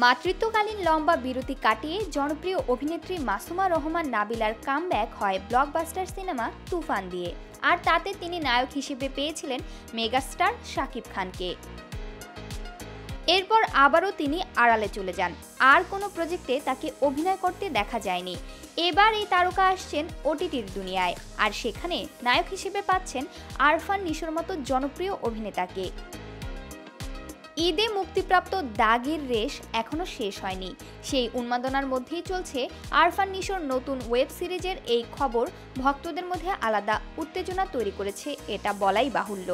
মাতৃত্বকালীন লম্বা বিরতি কাটিয়ে জনপ্রিয় অভিনেত্রী মাসুমা রহমান নাবিলার কামব্যাক হয় ব্লকবাস্টার সিনেমা তুফান দিয়ে। আর তাতে তিনি নায়ক হিসেবে পেয়েছিলেন মেগাস্টার শাকিব খানকে। এরপর আবারও তিনি আড়ালে চলে যান, আর কোনো প্রজেক্টে তাকে অভিনয় করতে দেখা যায়নি। এবার এই তারকা আসছেন ওটিটির দুনিয়ায়, আর সেখানে নায়ক হিসেবে পাচ্ছেন আরফান নিশোর মতো জনপ্রিয় অভিনেতাকে। ঈদে মুক্তিপ্রাপ্ত দাগের রেশ এখনও শেষ হয়নি, সেই উন্মাদনার মধ্যেই চলছে আরফান নিশোর নতুন ওয়েব সিরিজের এই খবর ভক্তদের মধ্যে আলাদা উত্তেজনা তৈরি করেছে, এটা বলাই বাহুল্য।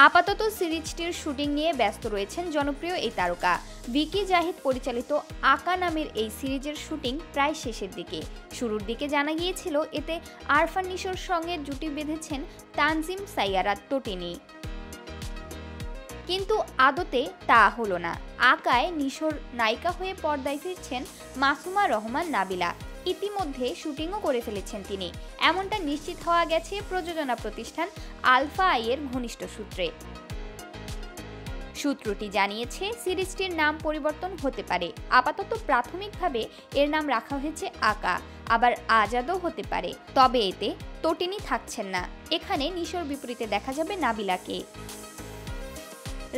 আপাতত সিরিজটির শুটিং নিয়ে ব্যস্ত রয়েছেন জনপ্রিয় এই তারকা। ভিকি জাহিদ পরিচালিত আকা নামের এই সিরিজের শুটিং প্রায় শেষের দিকে। শুরুর দিকে জানা গিয়েছিল এতে আরফান নিশোর সঙ্গে জুটি বেঁধেছেন তানজিম সাইয়ারা তটিনী, কিন্তু আদতে তা হলো না। আকায় নিশোর নায়িকা হয়ে পর্দায় ফিরছেন মাসুমা রহমান নাবিলা। ইতিমধ্যে শুটিংও করে ফেলেছেন তিনি, এমনটা নিশ্চিত হওয়া গেছে প্রযোজনা প্রতিষ্ঠান আলফা আইয়ের ঘনিষ্ঠ সূত্রে। সূত্রটি জানিয়েছে সিরিজটির নাম পরিবর্তন হতে পারে। আপাতত প্রাথমিকভাবে এর নাম রাখা হয়েছে আকা, আবার আজাদও হতে পারে। তবে এতে তটিনী থাকছেন না, এখানে নিশোর বিপরীতে দেখা যাবে নাবিলাকে।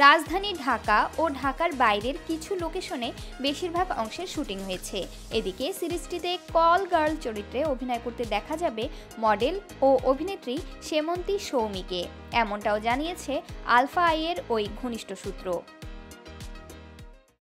রাজধানী ঢাকা ও ঢাকার বাইরের কিছু লোকেশনে বেশিরভাগ অংশের শুটিং হয়েছে। এদিকে সিরিজটিতে কল গার্ল চরিত্রে অভিনয় করতে দেখা যাবে মডেল ও অভিনেত্রী সেমন্তী সৌমিকে, এমনটাও জানিয়েছে আলফা আইয়ের ওই ঘনিষ্ঠ সূত্র।